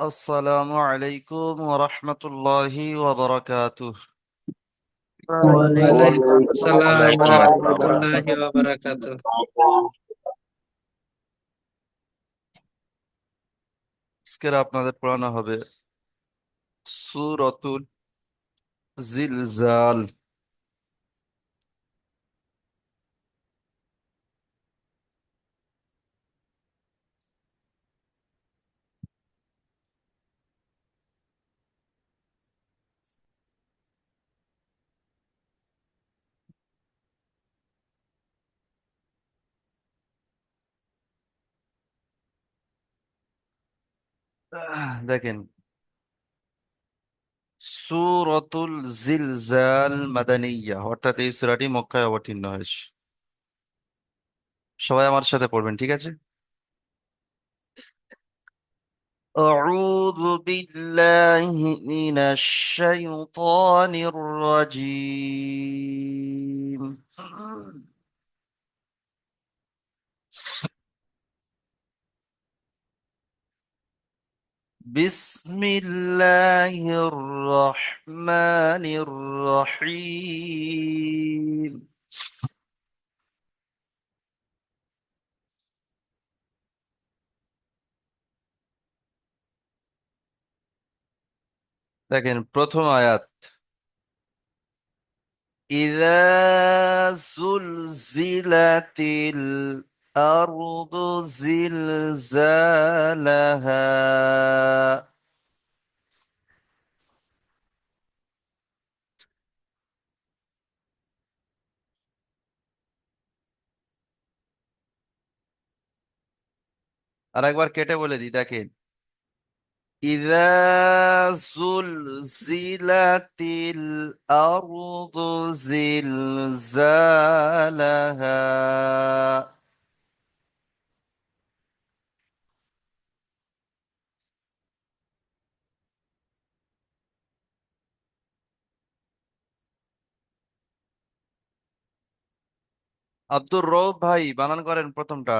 আসসালামু আলাইকুম ওয়া রাহমাতুল্লাহি ওয়া বারাকাতুহু। ওয়ালাইকুম আসসালাম ওয়া ওয়ালাইকুম আসসালাম। রাহমাতুল্লাহি ওয়া বারাকাতুহু। আজকের আপনাদের পড়ানো হবে সূরাতুল জিলজাল। দেখেন, সূরাতুল জিলজাল মাদানিয়া, অর্থাৎ এই সূরাটি মক্কায় অবতীর্ণ হয়েছে। সবাই আমার সাথে পড়বেন, ঠিক আছে? أعوذ بالله من الشيطان الرجيم. بسم الله الرحمن الرحيم. দেখেন প্রথম আয়াত, إذا زلزلت الأرض زلزالها. আর একবার কেটে বলে দিই, দেখেন, إذا زلزلت الأرض زلزالها. আব্দুর রউফ ভাই, বানান করেন প্রথমটা।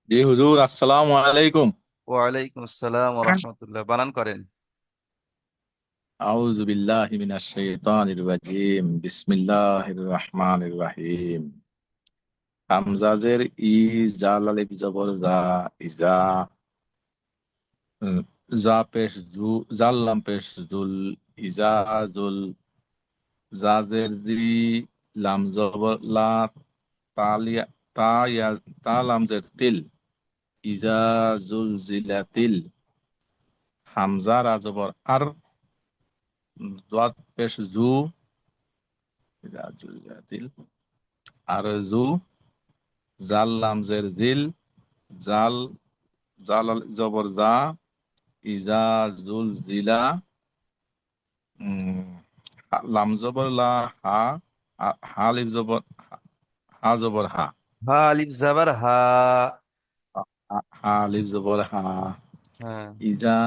জি হুজুর, আসসালামু আলাইকুম। ওয়ালাইকুম আসসালাম ওয়া রাহমাতুল্লাহ, বানান করেন। আউযু বিল্লাহি মিনাশ শাইতানির রাজিম। বিসমিল্লাহির রাহমানির রাহিম। হামজাজের ই, জাল আলিফ জবর জা, ইজা। উম, জা পেশ জু, জাল লাম পেশ জুল, ইজা জুল। জাজের জি, লাম জবর লা, তালিয়া তা ইয়া, তা লামজের তিল, ইজা জুল জিলাতিল। হামজা রা জবর আর, জাদ পেশ জু, ইজা জুল জিলাতিল। আর জু, জাল লামজের জিল, জাল, জাল জবর জা, ইজা জুল জিলা। উম, লাম জবর লা, হা, হা লিফ জবর, হা জবর হা, হা আলিফ জাবার হা। হা লিফ জবর হা। হ্যাঁ, ইজা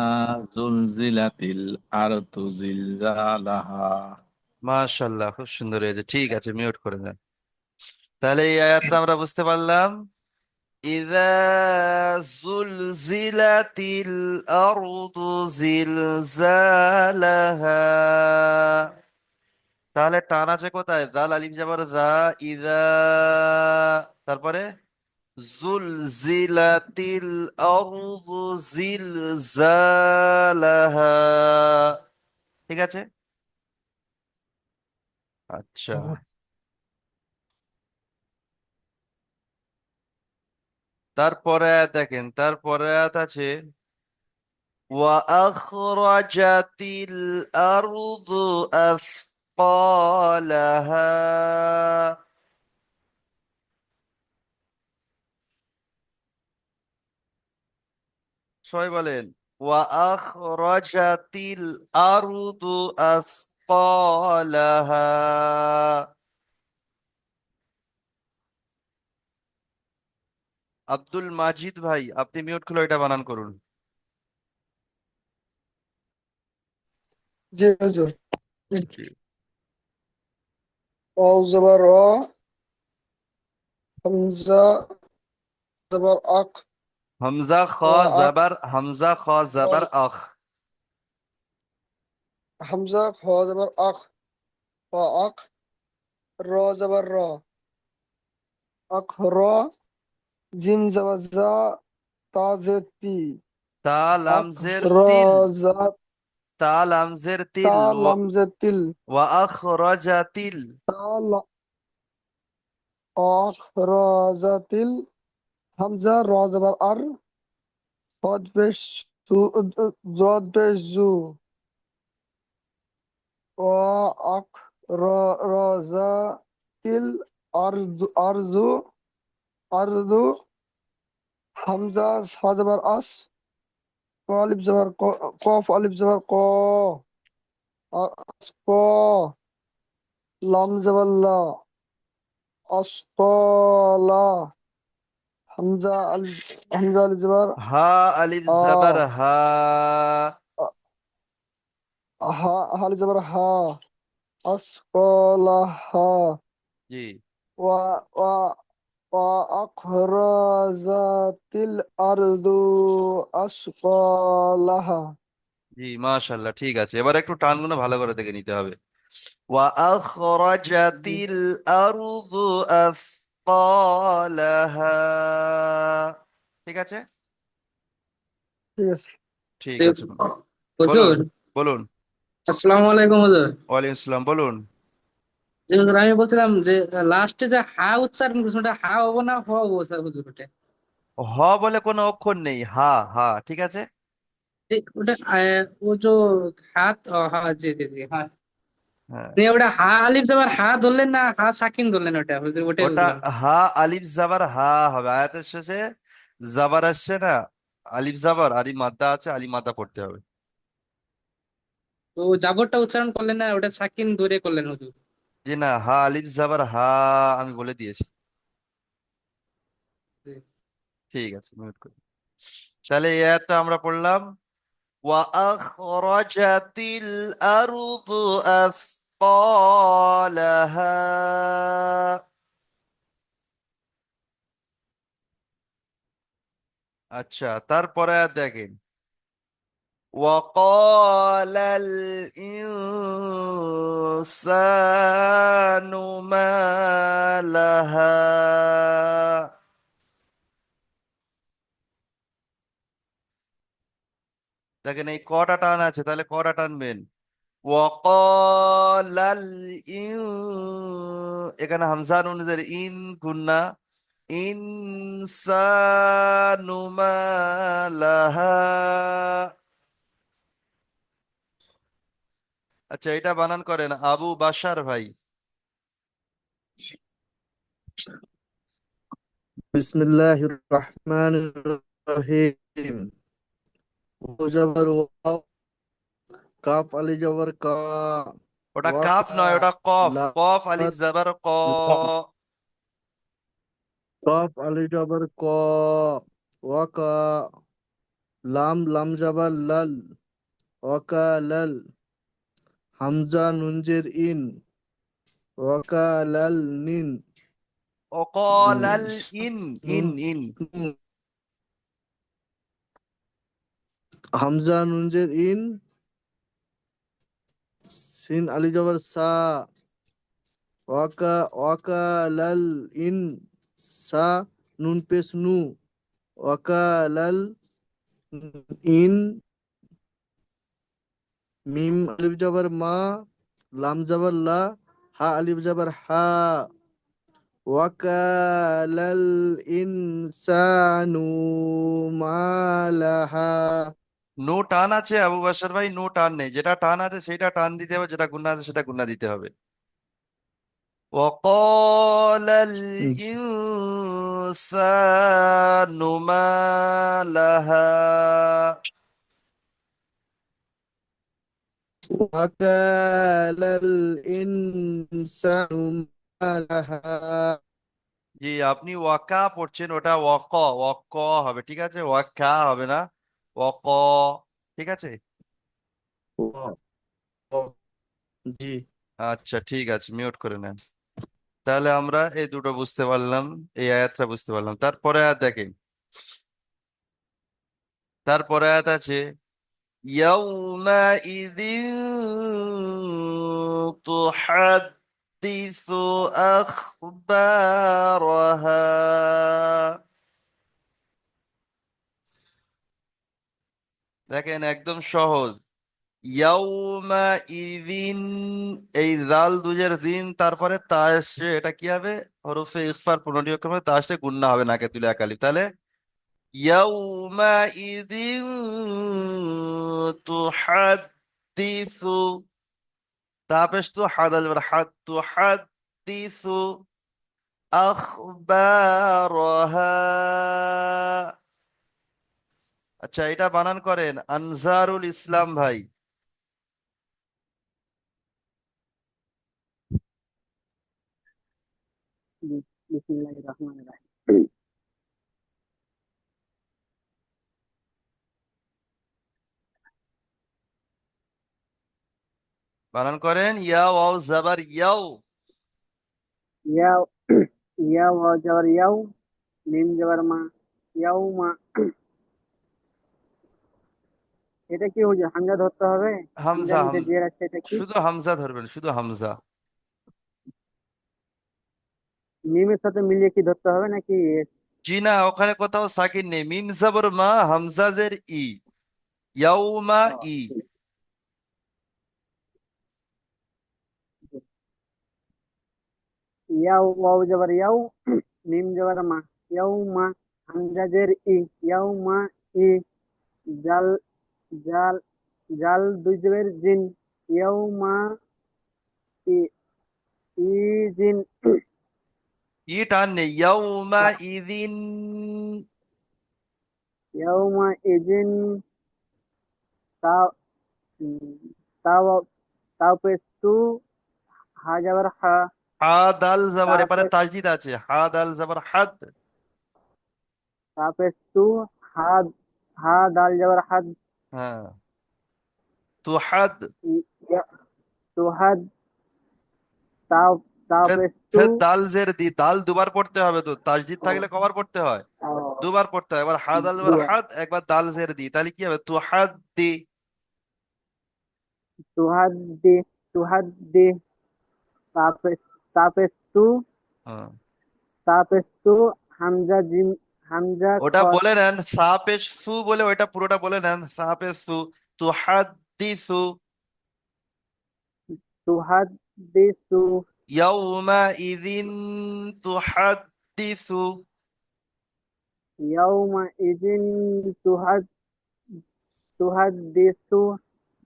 জুল জিলাতিল আরতু জিলজালাহা। মাশাআল্লাহ, খুব সুন্দর হয়েছে। ঠিক আছে, মিউট করে নেন। তাহলে এই আয়াতটা আমরা বুঝতে পারলাম। ইযা যুলজিলাতিল আরদু জিলজালাহা। তাহলে টান আছে কোথায়? জাল আলিফ জাবার জা, ইযা, তারপরে জুলজিলাতিল আরদু জিলজালাহা। ঠিক আছে, আচ্ছা। তারপরে আয়াত দেখেন, তারপরে আয়াত আছে وأخرجت الأرض أثقالها. সবাই বলেন, وأخرجت الأرض أثقالها. আব্দুল মাজিদ ভাই, আপনি মিউট খুলে এটা বানান করুন। জি হুজুর। জি। ওয়াও জবর অ, হামজা জবর আখ, হামজা খ ওয়া আখ, জাবার হামজা খ জাবার আখ। হামজা খ জবর আখ, ওয়া আখ, র জবর র, আখ র, জিম জবর জা, তা জে তি, তা লাম আখ জের র তিল, জা, তা লাম জের তা তিল, লাম জে তিল, ওয়া আখরাজা তিল। তা লা, আখ র জা তিল, হামজা র জবর আর, হদ পেশ সু, জদ পেশ জু, ওয়া আখ র র জা তিল, আরজু আরজু, আরজু, হামজা হা জবর আস, ক আলিফ জবর ক, কফ আলিফ জবর ক, আস ক, লাম জবর লা, আসফালা, হামজা আলিফ জবর হা আলিফ আ, জাবার হা। হা হা আলিফ জবর হা, আসফালাহা, জি ওয়া ওয়া ওয়া আখরাজাতিল আরদু আসফালাহা। জি মাশাআল্লাহ, ঠিক আছে। এবার একটু টানগুলো ভালো করে দেখে নিতে হবে। ওয়া জি, আখরাজাতিল আরদু আসকালাহা। ঠিক আছে, ঠিক আছে। ঠিক জি, আছে। বলুন, হুজুর, বলুন। আসসালামু আলাইকুম হুজুর। ওয়ালাইকুম আসসালাম, বলুন। জি হুজুর, আমি বলছিলাম যে লাস্টে যে হা উচ্চারণ করছেন ওটা হা হবো না হ হবো স্যার হুজুর ওটা? হ বলে কোনো অক্ষর নেই, হা হা, ঠিক আছে। ওটা ও যে হাত হ্যাঁ জি জি জি হ্যাঁ। হ্যাঁ, নিয়ে ওটা হা আলিফ যাবার হা ধরলেন না হা সাকিন ধরলেন ওটা হুজুর, ওটাই ওটা বুঝলাম না। হা আলিফ জাবার হা হবে। আয়াতের শেষে জাবার আসছে না, আলিফ জাবার আলিফ মাদ্দা আছে, আলিফ মাদ্দা পড়তে হবে। তো জাবরটা উচ্চারণ করলেন না, ওটা সাকিন ধরে করলেন হুজুর? জি না, হা আলিফ জাবার হা আমি বলে দিয়েছি। জি। ঠিক আছে, মিউট করি। তাহলে এই আয়াতটা আমরা পড়লাম, ওয়া আখরাজাতিল আরদু আসকালাহা। আচ্ছা, তারপরে আয়াত দেখেন, وقال الإنسان ما لها। দেখেন এই কটা টান আছে, তাহলে কটা টানবেন? ওয়াকালাল ইন, এখানে হামজা নুনের ইন গুন্না, ইনসানু মা লাহা। আচ্ছা, এটা বানান করেন আবু বাশার ভাই। বিসমিল্লাহির রহমানির রহিম। ওয়া জবর ওয়া, কাফ আলি জবর কা, ওটা কাফ ওয়াকা, নয়, ওটা কফ। কফ আলিফ লাত, জাবার ক। কাফ আলি জবর ক, ওয়াকা, লাম জবর লাল, ওয়াকা লাল, হামজা নুনজের ইন, ওয়াকা লাল নিন, অকলাল ইন, নুন ইন ইন। নু, হামজা নুনজের ইন, সিন আলি জবর সা, ওয়াকালাল ইন, সা নুন পেশ নু, ওয়াকালাল ইন, মিম আলিফ জবর মা, লাম জবর লা, হা আলিফ জবর হা, ওয়াকালাল ইনসানু মালাহা। নো টান আছে আবু বাশার ভাই, নো টান নেই। যেটা টান আছে সেটা টান দিতে হবে, যেটা গুণা আছে সেটা গুণা দিতে হবে। وقال الإنسان ما لها. ওয়াকালাল ইনসানু মালাহা। জি, আপনি ওয়াকা পড়ছেন, ওটা ওয়াক ওয়াক হবে, ঠিক আছে, ওয়াকা হবে না, ওয়াক। ঠিক আছে। ও- ও- জি। আচ্ছা, ঠিক আছে, মিউট করে নেন। তাহলে আমরা এই দুটো বুঝতে পারলাম, এই আয়াতটা বুঝতে পারলাম। তারপরে আয়াত দেখেন, তারপরে আয়াত আছে يومئذ تحدث أخبارها দেখেন একদম সহজ ইয়াউমা ইদিন এই জাল দুজের দিন তারপরে তা আসছে এটা কি হবে হরফে ইখফার 15টি অক্ষর মধ্যে তা আসছে গুণনা হবে নাকে তুলে একালিফ তাহলে ইয়াউমা ইদিন তুহাদ্দিসু তাপেশ তু হাদাল হাদ তুহাদ্দিসু আখবারহা আচ্ছা এটা বানান করেন আনজারুল ইসলাম ভাই বিসমিল্লাহির রহমানির রহিম। বানান করেন ইয়া ওয়াও জাবার ইয়াও ইয়া ইয়া ওয়াও জবর ইয়াও, মিম জবর মা, ইয়াউমা। এটা কি হুজুর, হামজা ধরতে হবে? হামজা হামজার নিচে হামজা জের আছে, এটা কি? শুধু হামজা ধরবেন শুধু হামজা মিমের সাথে মিলিয়ে কি ধরতে হবে নাকি? জি না ওখানে কোথাও সাকিন নেই মিম জাবর মা হামজা জের ই ইয়াউমা ই ইয়াও ওয়াও জবর ইয়াও, মিম জবর মা, ইয়াউমা, হামজা জের ই, ইয়াউমা ই, জাল জাল জাল দুই জের জিন, ইয়াউমা ই, ই জিন, ই টান নেই ইয়াউমা ইদিন ইয়াউমা ইজিন, তা তাও তাও পেস্তু, হা জবর হা, হা দাল জাবর এপারে তারপর তাজদিদ আছে হা দাল জাবর হাদ তা পেস্তু, হা হা দাল জবর হাদ, হ্যাঁ তুহাদ তুহাদ, তাও তাও ফের পেস্তু, ফের দাল জের দি দাল দুবার পড়তে হবে তো তাজদিদ থাকলে কবার পড়তে হয় দুবার পড়তে হয় এবার হা দাল জাবর হাদ একবার দাল জের দি তাহলে কি হবে তুহাদ দি তুহাদ্দি তুহাদ্দি, তাপেস্তু হ্যাঁ তাপেস্তু, হামজা জিম, হামজা খ, ওটা বলে নেন সাপেশ সু বলে ওইটা পুরোটা বলে নেন সাপেশ সু তুহাদ্দিসু তুহাদ্দিসু, ইয়াউমা ইদিন তুহাদ্দিসু ইয়াউমা ইজিন তুহাদ্দিসু,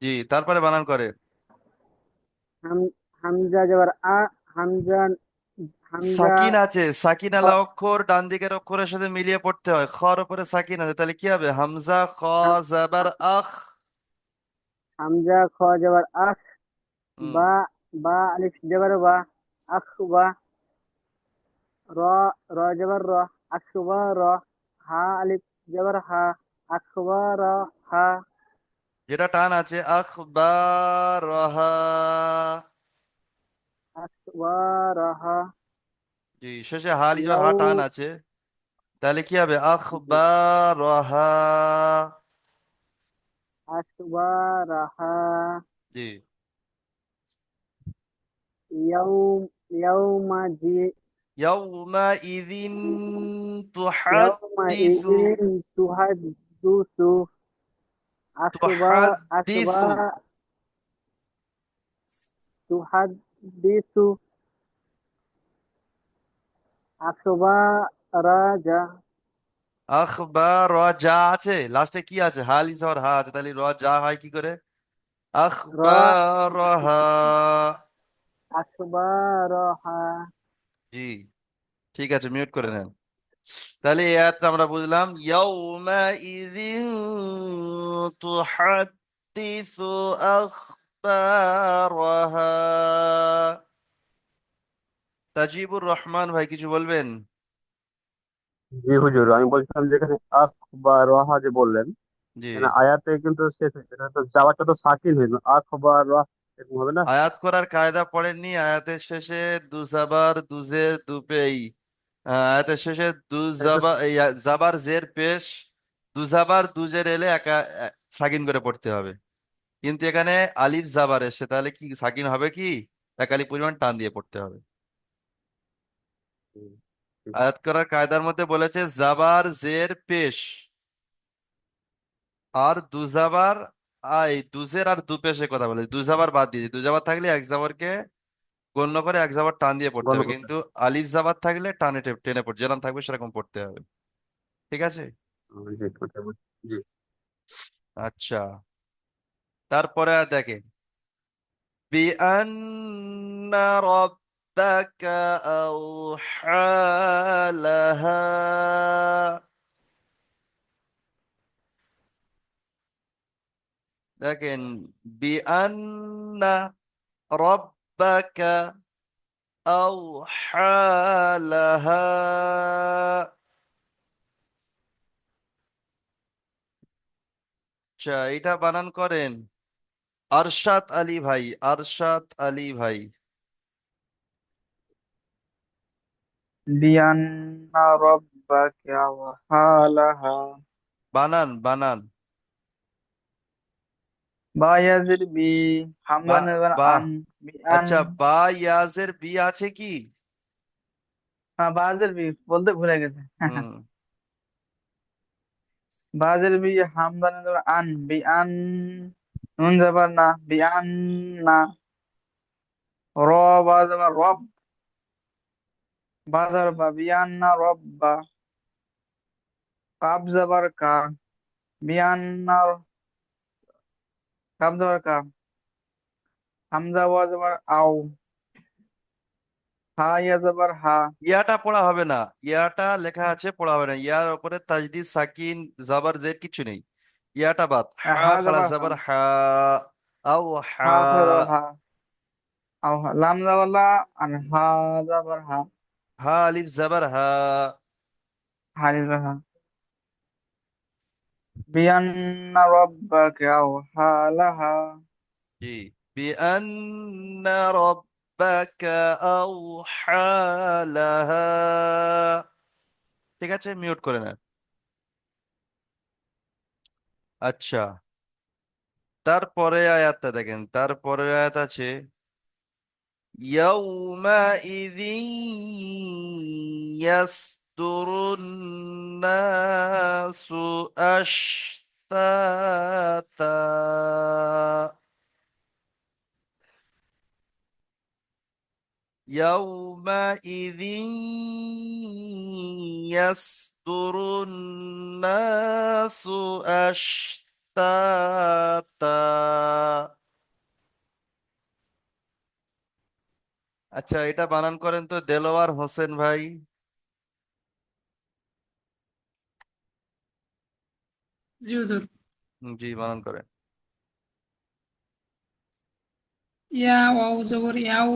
জি তারপরে বানান করে হাম হামজা জবর আ, হামজা হামজা সাকিন আছে সাকিন খ, আলা অক্ষর ডান দিকের অক্ষরের সাথে মিলিয়ে পড়তে হয় খর উপরে সাকিন আছে তাহলে কি হবে হামজা খ হাম- জাবার আখ হামজা খ জবর আখ, হুম বা বা আলিফ জবর বা, আখবা, র র জবর র, আখবা র, হা আলিফ জবর হা, আখবা র হা, যেটা টান আছে আখবারহা আখবা র হা, জি শেষে হালি জোর হা ইয়াউ, টান আছে তাহলে কি হবে আখবারহা আখবা র হা, জি ইয়াউম ইয়াউমা জি, ইয়াউমা ইদিন ইয়াউমা তুহাদ্দিসু ইজিন তুহাদ্দুসু, আখবা আখবা তুহাদ্দিসু তুহাদ্দিসু, আখবা রাজা, আখবার যা আছে লাস্টে কি আছে হালি জবর হা আছে তাহলে যা হয় কি করে রা আখবারহা আখবারহা। জি ঠিক আছে মিউট করে নেন তাহলে এই আয়াতটা আমরা বুঝলাম ইয়াউমা ইযিন তুহাদ্দিসু আখবারহা তাজিবুর রহমান ভাই কিছু বলবেন জি হুজুর, আমি বলছিলাম যেখানে আখ বা রাহা যে বললেন, জি এখানে আয়াতে কিন্তু শেষ হয়েছে, এটা তো যাওয়াটা তো সাকিন হইল, আখ বা রাহ এরকম হবে না? আয়াত করার কায়দা পড়েননি আয়াতের শেষে দুজাবার দুজে দুপেই আয়াতের শেষে এটা জাবার জের পেশ, জাবার জের এলে সাকিন করে পড়তে হবে। কিন্তু এখানে আলিফ জাবার এসে, তাহলে কি সাকিন হবে কি? একালি পরিমাণ টান দিয়ে পড়তে হবে। হুম, আয়াত করার কায়দার মধ্যে বলেছে জাবার জের পেশ আর দুজাবার, দুজের আর দু পেশের কথা বলে, দুজাবার বাদ দিয়ে, দুজাবার থাকলে এক জাবারকে গণ্য করে এক জাবার টান দিয়ে পড়তে গণ হবে, করতে কিন্তু আলিফ জাবার থাকলে টানে টেনে পড়ে যেরকম থাকবে সেরকম পড়তে হবে। ঠিক আছে। হবে। জি ওটা জি। আচ্ছা, তারপরে আর দেখেন بأن ربك أوحى لها। দেখেন بأن ربك أوحى لها। আচ্ছা, এটা বানান করেন আরশাদ আলী ভাই, আরশাদ আলী ভাই। বিআন্না রাব্বাকা ওয়াহালাহা বানান বানান। বা ইয়াজির বি বা হামজা নেজার বা আন বিআন আচ্ছা, বা ইয়াজের বি আছে কি? বাজের বি বলতে ভুলে গেছে হুম। বাজের বি হামজা নেজার আন বিআন নুন যাবার না বিআন না র বা যাবার রব বাজার বা বিআন্না রব্বা কাব যাবার কা বিআন্না কাব যাবার কা হামজা ওয়া যাবার আও হা ইয়া যাবার হা ইয়াটা পড়া হবে না, ইয়াটা লেখা আছে পড়া হবে না, ইয়ার উপরে তাজদিদ সাকিন জাবার জের কিছু নেই। ইয়াটা বাদ, হা হা খালা যাবার হা জাবার হা, আও হা। হা খালা যাবার হা আও হা লাম যাবার লা আর হা যাবার হা হা আলিফ জাবার হা। হা যাবার হা بأن ربك أوحى لها জি, বিআন্না রাব্বাকা আওহা লাহা। ঠিক আছে, মিউট করে নেন। আচ্ছা, তারপরে আয়াতটা দেখেন, তারপরে আয়াত আছে يومئذ يصدر الناس أشتاتا يومئذ يصدر الناس أشتاتا। আচ্ছা, এটা বানান করেন তো দেলোয়ার হোসেন ভাই। জি হুজুর। জি, বানান করেন। ইয়া ওয়াও জবর ইয়াও,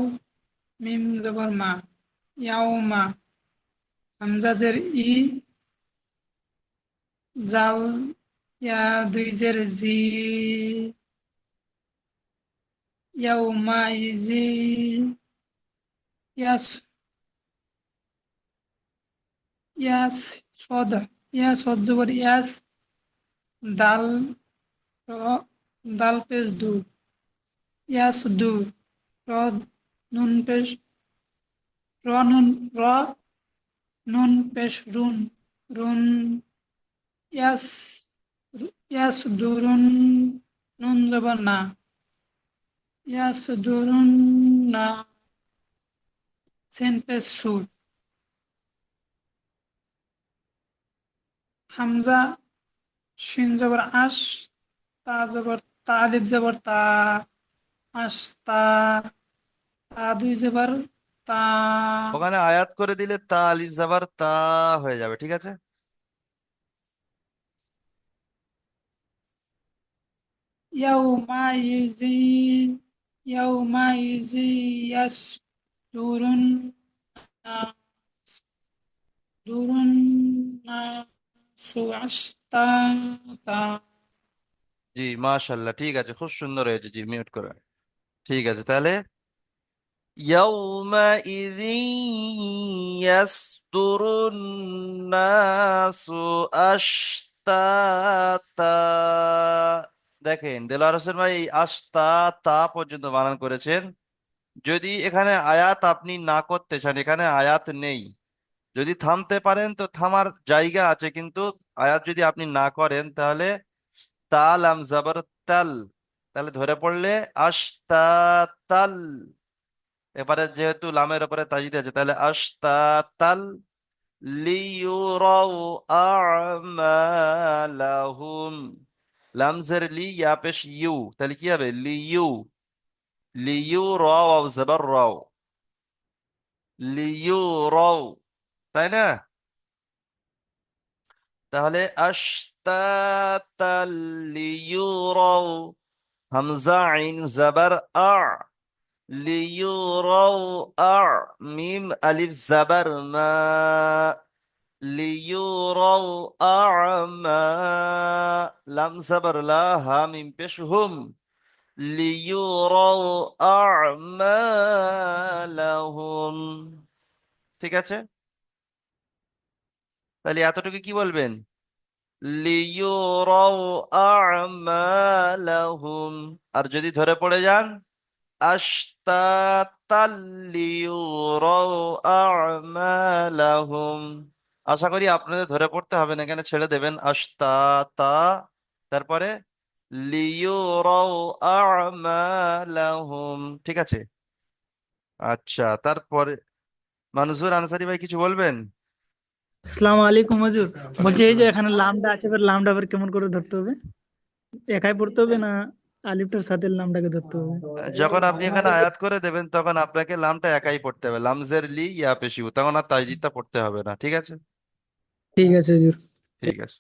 মিম জবর মা, ইয়াও মা, হামজা জের ই, জাল ইয়া দুই জের জি, ইয়াও মা ইজি, ইয়াস ইয়াস সদ, ইয়া সদ জবর ইয়াস, দাল র, দাল পেশ দু, ইয়াস দু, র নুন পেশ, র নুন র নুন পেশ রুন, রুন ইয়াস ইয়াস দুরুন, নুন জবর না, ইয়াস দুরুন না, সেন পেশ সু, হামজা শিন জবর আশ, তা জবর তা, আলিফ জবর তা, আস্তা, তা দুই জবর তা, ওখানে আয়াত করে দিলে তা আলিফ জাবার তা হয়ে যাবে, ঠিক আছে। ইয়াউমাইজিন, ইয়াউমাইজি ইয়াসদুরুন নাস, দুরুন নাসু আশতাতা। জি, মাশাল্লাহ, ঠিক আছে, খুব সুন্দর হয়েছে। জি, মিউট করে। ঠিক আছে, তাহলে يومئذ يصدر الناس أشتاتا। দেখেন দেলোয়ার হোসেন ভাই এই আশতাতা পর্যন্ত বানান করেছেন। যদি এখানে আয়াত আপনি না করতে চান, এখানে আয়াত নেই, যদি থামতে পারেন তো থামার জায়গা আছে, কিন্তু আয়াত যদি আপনি না করেন তাহলে তাল আম জাবর তাল, তাহলে ধরে পড়লে আশতাতাল। এবারে যেহেতু লামের উপরে তাজিদ আছে তাহলে আশতাতাল লিয়ুরাউ আমালাহুম। লামজের লি ইয়া পেশ ইউ, তাহলে কি হবে লিইউ, লিইউ রাও জাবর রাও, লিইউরাউ, তাই না? তাহলে আশতাতাল লিয়ুরাউ, হামজা আইন জাবার আ, লিয়ুরাউ আ, মিম আলিফ জাবার মা, লিয়ুরাউ আ'মা, লাম জাবার লা, হা মিম পেশ হুম, লিয়ুরাউ আ'মালাহুম। ঠিক আছে, তাহলে এতটুকু কি বলবেন? লিয়ুরাউ আ'মালাহুম। আর যদি ধরে পড়ে যান আশতাতাল লিয়ুরাউ আ'মালাহুম। আশা করি আপনাদের ধরে পড়তে হবে না, এখানে ছেড়ে দেবেন আশতাতা, তারপরে লিয়ুরাউ আ'মালাহুম। ঠিক আছে, আচ্ছা তারপরে মানজুর আনসারী ভাই কিছু বলবেন? আসসালামু আলাইকুম হুজুর। বলছি এই যে আসসালাম। এখানে লামটা আছে, এবার লামটা আবার কেমন করে ধরতে হবে? একাই পড়তে হবে না আলিফটার সাথে লামটাকে ধরতে হবে? যখন আপনি এখানে আয়াত করে দেবেন তখন আপনাকে লামটা একাই পড়তে হবে, লামজের লি ইয়া পেশিউ, তখন আর তাজদিদটা পড়তে হবে না। ঠিক আছে, ঠিক আছে হুজুর। ঠিক আছে।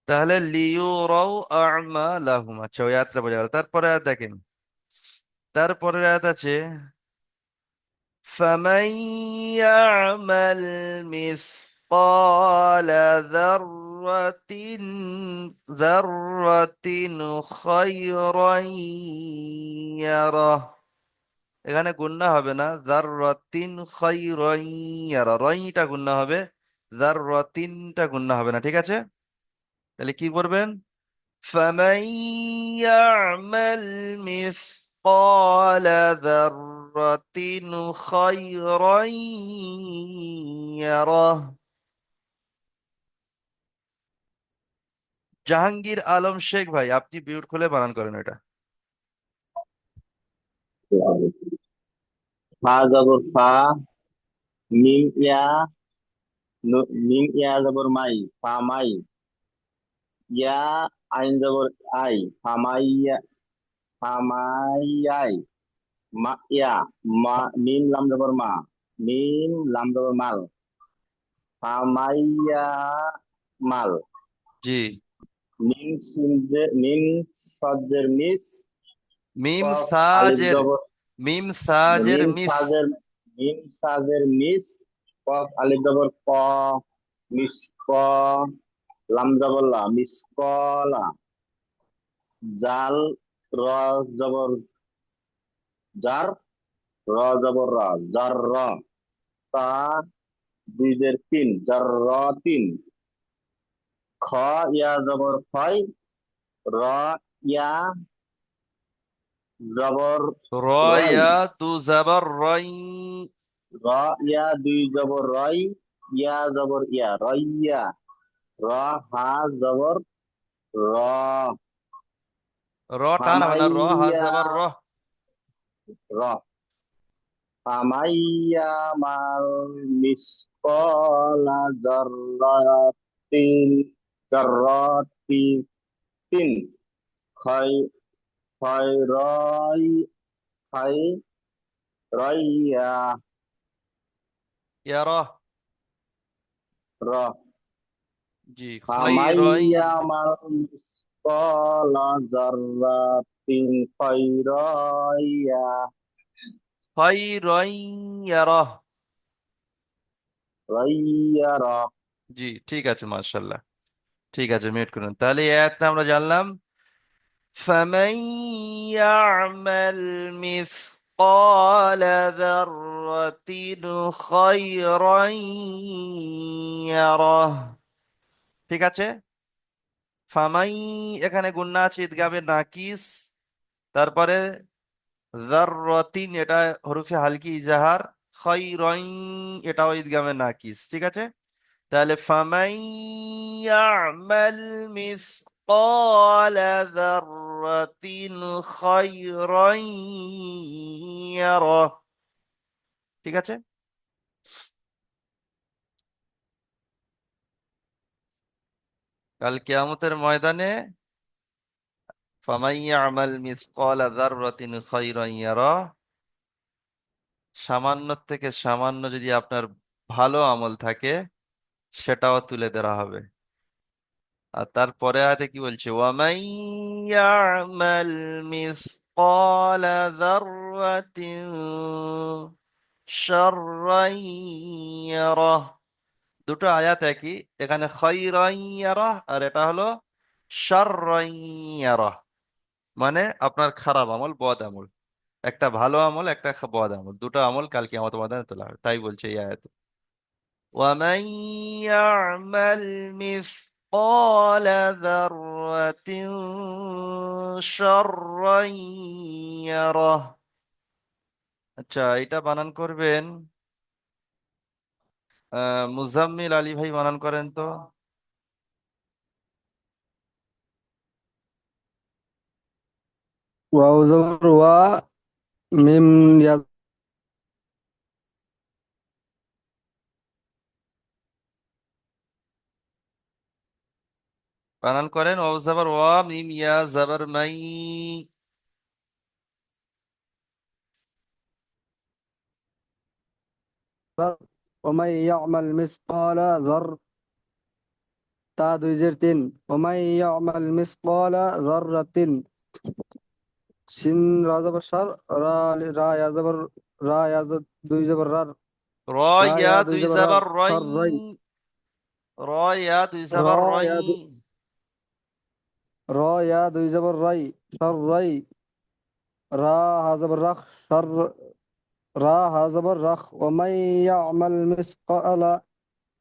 তাহলে লিয়ুরাউ আ'মালাহুম, আচ্ছা ওই আয়াতটা বোঝা গেল। তারপরে আয়াত দেখেন, তারপরে আয়াত আছে ফামান ইয়া'মাল মিসকালা যাররাতিন যাররাতিন খায়রান ইয়ারাহ। এখানে গুণনা হবে না, যাররাতিন খায়রান ইয়ারাহ, রয়টা গুণনা হবে, যাররাতিনটা গুণনা হবে না। ঠিক আছে, তাহলে কি করবেন? فمن يعمل مثقال ذرة خيرا يره। জাহাঙ্গীর আলম শেখ ভাই আপনি মিউট খুলে বানান করেন এটা। ফা জবর ফা, মিম ইয়া, মিম ইয়া জবর মাই, ফা মাই, ইয়া আইন জবর আই, ফামাইয়া, ফামাইয়াই, মা ইয়া, মা মিম লাম জবর মা, মিম লাম জবর মাল, ফামাইয়া মাল, জি, মিম সজ্জের মিস, মিম কফ আলিফ সাজের, জবর, মিম সাজের মিম মিস, সাজের, মিম সাজের মিস, কফ আলিফ জবর ক, মিস ক, লাম জবর লা, মিস কলা, জাল, র জবর জার, র জবর র, জার র, তা দুইদের তিন, জার র তিন, খ ইয়া জবর খয়, র ইয়া জবর রয়, রয়া তু জাবার রই, র ইয়া দুই জবর রয়, ইয়া জবর ইয়া, রইয়া, র হা জবর র, র টান হবে না, র হা ফামাইয়া জাবার র। র, ফামাইয়া মাল মিসকলা জাররাতিন, জাররাতিন, তিন, খয়, খয়রয়, খয়রইয়া, ইয়ারা, র, জি খৈরই, ফামাইয়া মাল মিসকলা জাররাতিন, খয়রইয়া, খৈরই ইয়ারা। রইয়া, র। জি ঠিক আছে, মাশাআল্লাহ। ঠিক আছে, মিউট করুন। তাহলে এই আয়াতটা আমরা জানলাম, فمن يعمل مثقال ذرة خيرا يره। ঠিক আছে। ফামাই, এখানে গুন্না আছে ইদগামে নাকিস। তারপরে যাররাতিন, এটা হরফে হালকি ইজাহার। খায়রান, এটাও ইদগামে নাকিস। ঠিক আছে। তাহলে ফামাই ইয়ামাল মিসকালা যাররাতিন খায়রান ইয়ারাহ। ঠিক আছে। কাল কিয়ামতের ময়দানে ফামাই ইয়ামাল মিসকালা যাররাতিন খায়রান ইয়ারাহ, সামান্য থেকে সামান্য যদি আপনার ভালো আমল থাকে সেটাও তুলে ধরা হবে। আর তারপরে আয়াতে কি বলছে, ওয়ামাই ইয়ামাল মিসকালা যাররাতিন শাররান ইয়ারাহ। দুটো আয়াত একই, এখানে খায়রান ইয়ারাহ আর এটা হলো শাররান ইয়ারাহ। মানে আপনার খারাপ আমল, বদ আমল। একটা ভালো আমল, একটা বদ আমল, দুটো আমল কালকে কিয়ামতের ময়দানে তোলা হবে, তাই বলছে এই আয়াতে। ومن يعمل مثقال ذرة شرا يره। আচ্ছা, এটা বানান করবেন মুজাম্মিল আলী ভাই, বানান করেন তো। ওয়াও জবর ওয়া, মিম ইয়া বানান করেন ওয়াও জাবার ওয়া, মিম ইয়া জাবার মাই। যার, ওমাই ইয়ামাল মিসকালা যার, তা দুই জের তিন, ওমাই ইয়ামাল মিসকালা যাররাতিন, সিন রা জবর সার, রা রা ইয়া জবর, রা ইয়া দুই জবর রার, র রা ইয়া ইয়া দুই দুই জবর রার, জাবার রই। সার রাই, র ইয়া দুই র জাবার রই। ইয়া র ইয়া দুই জবর রাই, সার রাই, রা হা জবর রাখ, সার রা হা জবর রাখ, ওমাই ইয়ামাল মিসকালা,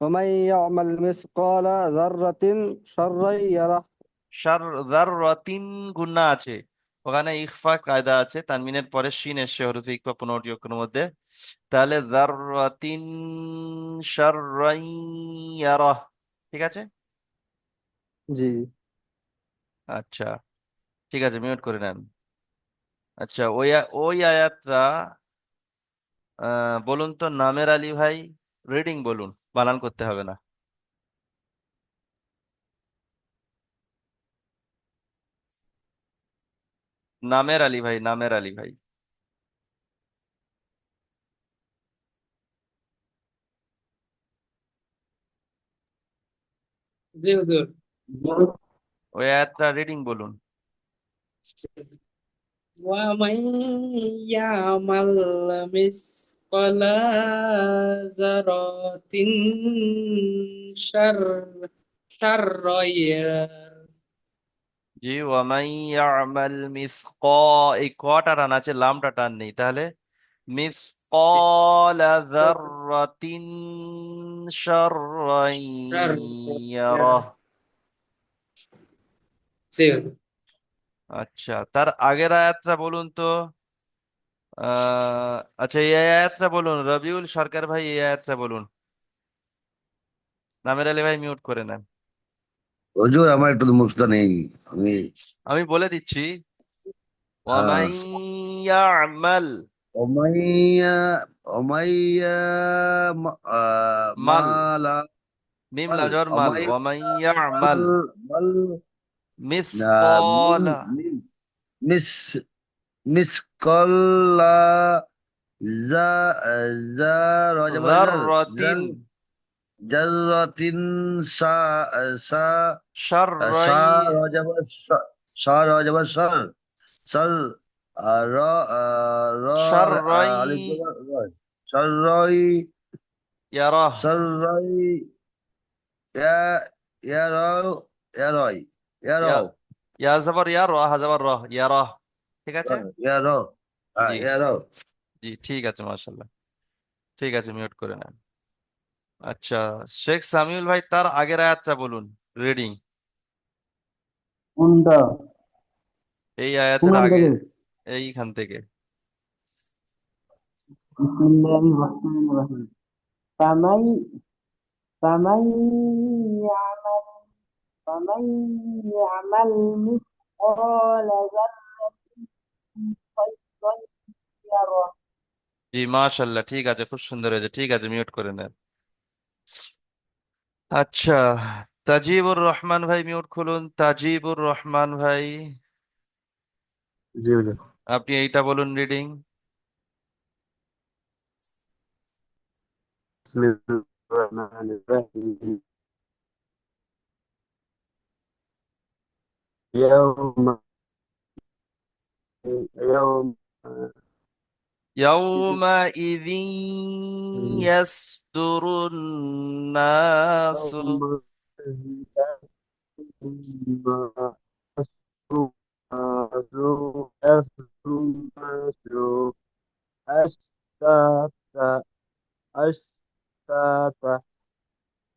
ওমাই ইয়ামাল মিসকালা যাররাতিন শাররাই ইয়ারা। শার যাররাতিন গুন্না আছে, ওখানে ইখফা কায়দা আছে, তানমিনের পরে শিন এসে হরফে ইখফা 15টি অক্ষরের মধ্যে। তাহলে যাররাতিন শাররান ইয়ারাহ। ঠিক আছে। জি। আচ্ছা, ঠিক আছে, মিউট করে নেন। আচ্ছা, ওই আয়াতটা বলুন তো নামের আলী ভাই, রিডিং বলুন, বানান করতে হবে না। নামের আলী ভাই, নামের আলী ভাই। জি হুজুর। ওই আয়াতটা রিডিং বলুন। ومن يعمل مثقال ذرة شر شرا يره। জি, ওয়ামাই ইয়ামাল মিসকা, এই কটা টান আছে, লামটা টান নেই। তাহলে মিসকালা যাররাতিন শাররান شر يره। ইয়ারাহ। জি হুজুর। আচ্ছা, তার আগের আয়াতটা বলুন তো। আচ্ছা, এই আয়াতটা বলুন, রবিউল সরকার ভাই, এই আয়াতটা বলুন। নামের আলী ভাই মিউট করে নেন। হুজুর আমার একটু মুখটা নেই, আমি আমি বলে দিচ্ছি, আহ, ওয়ামাই ইয়ামাল। ওমাইয়া ওমাইয়া মাল, মালা মিম মাল লাম জবর মাল, ওমাই ওয়ামাই মাল ইয়ামাল মাল মিম মিসকালা মিম মিস মিসকল্লা জা জা রজব জার যাররাতিন জার জাররাতিন সা সা সা শাররাই রজব সা রজব সর সর র র শাররাই আলিফ জবর রয় সরই ইয়ারাহ। সরই ইয়া ইয়ারাও ইয়ারই ইয়া ইয়ারাও ইয়া জবর ইয়া, র হা জবর রহ, ইয়ারাহ। ঠিক আছে। ইয়ারাও জি ইয়া রাও। জি ঠিক আছে, মাশাল্লাহ। ঠিক আছে, মিউট করে নেন। আচ্ছা, শেখ সামিউল ভাই তার আগের আয়াতটা বলুন, রিডিং। কোনটা? এই আয়াতের কোনখান আগে, থেকে? এইখান থেকে। বিসমিল্লাহির রহমানির রহিম। ফামান ফামান ইয়ামাল ফামান ইয়ামাল মিসকালা যাররাতিন খায়রান ইয়ারা। জি মাশাল্লাহ, ঠিক আছে, খুব সুন্দর হয়েছে। ঠিক আছে, মিউট করে নেন। আচ্ছা, তাজিবুর রহমান ভাই মিউট খুলুন। তাজিবুর রহমান ভাই, জি হুজুর। আপনি এইটা বলুন, রিডিং। বিসমিল্লাহির রহমানির রহিম। ইয়াউমা ইয়াউমা يومئذ يصدر الناس.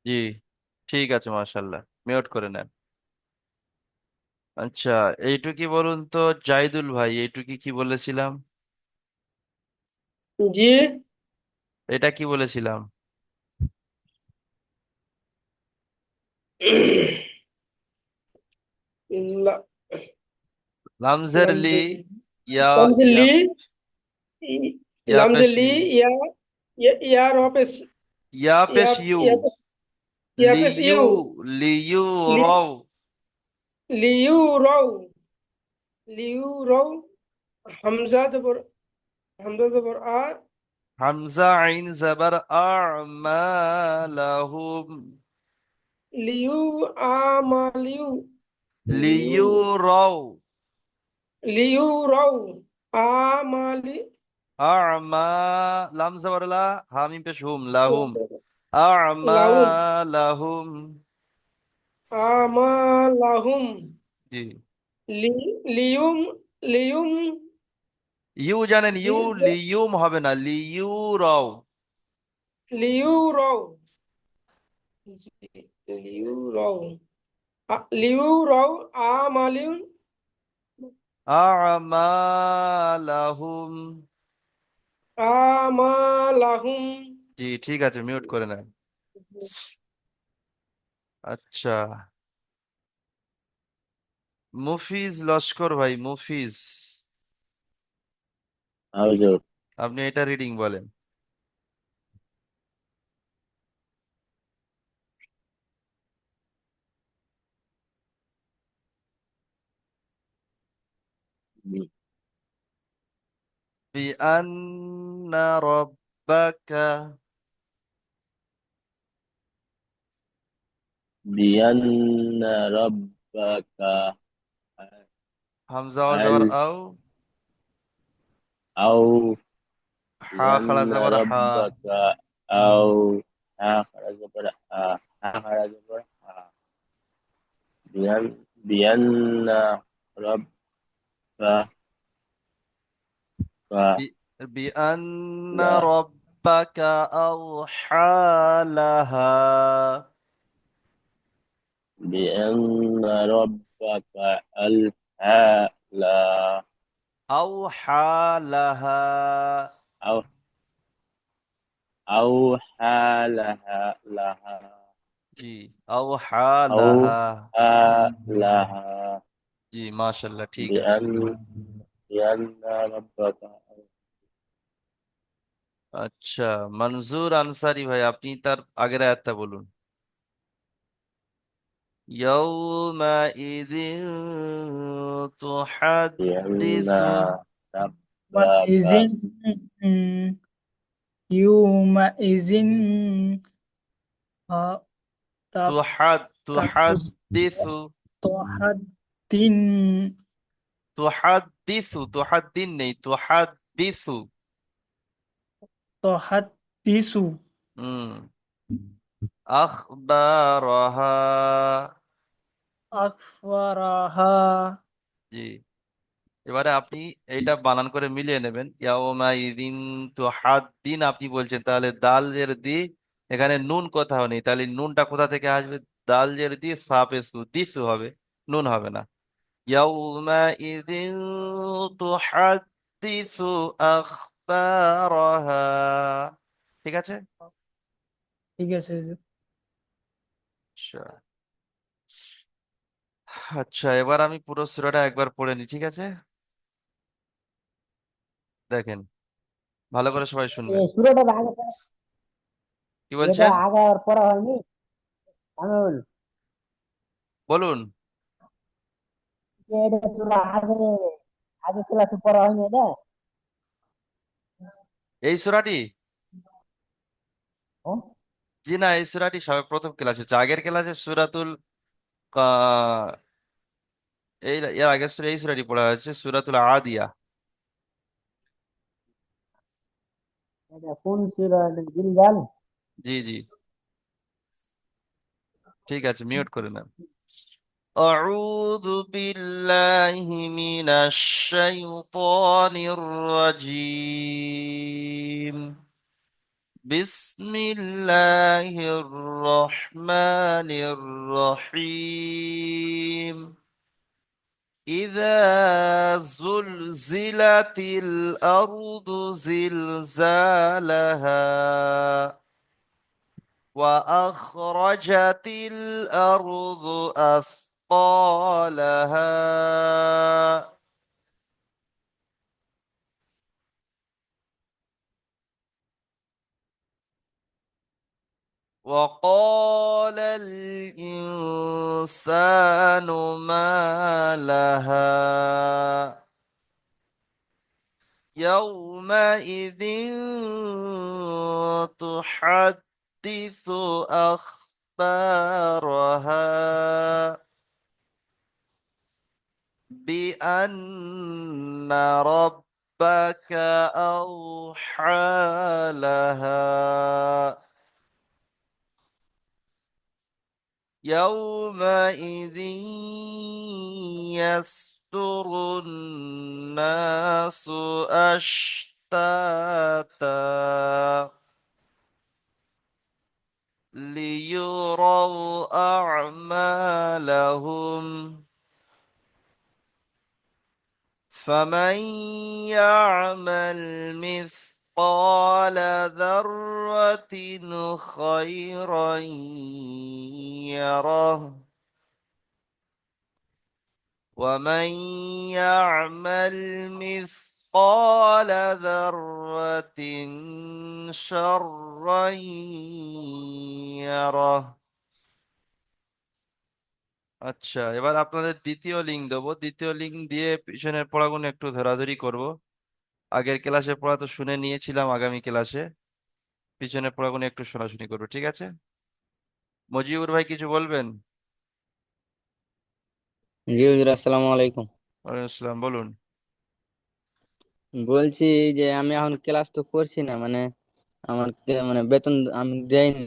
জি ঠিক আছে, মাশাল্লাহ, মিউট করে নেন। আচ্ছা, এইটুকি বলুন তো জাহিদুল ভাই, এইটুকি কি বলেছিলাম? জি। এটা কি বলেছিলাম? লা- লামজের লি, লামজে- ইয়া ইয়া লামজেলি ইয়া পেশ লামজেলি ইউ, ইয়া ইয়া ইয়া রপেস ইয়া ইয়া পেশ ইউ, ইয়া ইয়া পেস লিইউ, ইউ লিইউ লি রাও। লিউ রও লিউ রও হামজা জবর আ হামজা আইন জাবার আমালাহুম, লিউ আমালিউ লিউ লিইউ রাও, লিউ রও আমালি আমা, লাম জাবার লা, হামিম পেশ হুম, লাহুম, লাউম আমালাহুম। আমালাহুম জি, লি লিউম লিউম ইউ জানেন, ইউ লি- লিইউম হবে না, লিইউ রাও। লিউ রও লিউ রও লিউ রও আমালিউ আমালাহুম। আমালাহুম জি ঠিক আছে, মিউট করে নেন। আচ্ছা, মুফিজ লস্কর ভাই, মুফিজ, হুজুর। আপনি এটা রিডিং বলেন। বিআন্না রাব্বাকা, বিআন্না রাব্বাকা হামজা ওয়া আল জবর আও, আও হা খাড়া বিআন্না জবর হা। রাব্বাকা আও হা খারা জবর হা হা খারা জবর হা বিআন্না রাব্বাকা বিআন্না লা রাব্বাকা আওহা লাহা, বিআন্না রাব্বাকা আল হা লা আওহা লাহা। আও আও হা লাহা লাহা জি, আওহা আও লাহা। হা লাহা জি মাশাল্লাহ, ঠিক আছে। بأن بأن ربك আচ্ছা, মনজুর আনসারি ভাই, আপনি তার আগের আয়াতটা বলুন। ইয়াউমাইযিন بأن তুহাদ্দিসু, ربك ইজিন ইউমাইজিন তাপ তাপুস তুহাদ্দিসু, তহাদ্দিন তুহাদ্দিন নেই, তুহাদ্দিসু। তহাদ্দিসু হুম, আখবারাহা। আকফারাহা জি, এবারে আপনি এইটা বানান করে মিলিয়ে নেবেন। ইয়াউমা ইদিন তুহাদ্দিন আপনি বলছেন, তাহলে দাল জের দি, এখানে নুন কোথাও নেই, তাহলে নুনটা কোথা থেকে আসবে? দাল জের দি সাপেসু দিসু হবে, নুন হবে না। ইয়াউমা ইদিন তুহাদ্দিসু আখবারাহা। ঠিক আছে। ঠিক আছে হুজুর। আচ্ছা, আচ্ছা, এবার আমি পুরো সূরাটা একবার পড়ে নিই, ঠিক আছে? দেখেন, ভালো করে সবাই শুনবেন। সূরাটা আগে কি এটা বলছেন? আগে আর পড়া হয়নি আমল বলুন। যে এটা সূরা আগে আগে ক্লাসে পড়া হয়নি এটা এই সূরাটি, হ্যাঁ? জি না, এই সূরাটি সবে প্রথম ক্লাস হচ্ছে। আগের ক্লাসে সূরাতুল আহ, এর আগের সূরা এই সূরাটি পড়া হয়েছে, সূরাতুল আদিয়া। এটা কোন সূরা এটা জিলজাল জি জি, ঠিক আছে, মিউট করে নেন। أعوذ بالله من الشيطان الرجيم. بسم الله الرحمن الرحيم. إذا زلزلت الأرض زلزالها وأخرجت الأرض أثقالها وقال الإنسان ما لها يومئذ تحدث أخبارها بأن ربك أوحى لها يومئذ يصدر الناس أشتاتا ليروا أعمالهم فمن يعمل مثقال ذرة خيرا يره ومن يعمل مثقال ذرة شرا يره। আচ্ছা, এবার আপনাদের দ্বিতীয় লিঙ্ক দেবো, দ্বিতীয় লিঙ্ক দিয়ে পিছনের পড়াগুলো একটু ধরাধরি করব। আগের ক্লাসে পড়া তো শুনে নিয়েছিলাম, আগামী ক্লাসে পিছনের পড়াগুলো একটু শোনাশুনি করবো, ঠিক আছে? মজিবুর ভাই কিছু বলবেন? জি হুজুর, আসসালামু আলাইকুম। ওয়ালাইকুম আসসালাম, বলুন। বলছি যে আমি এখন ক্লাস তো করছি না, মানে আমার মানে বেতন আমি দেয়নি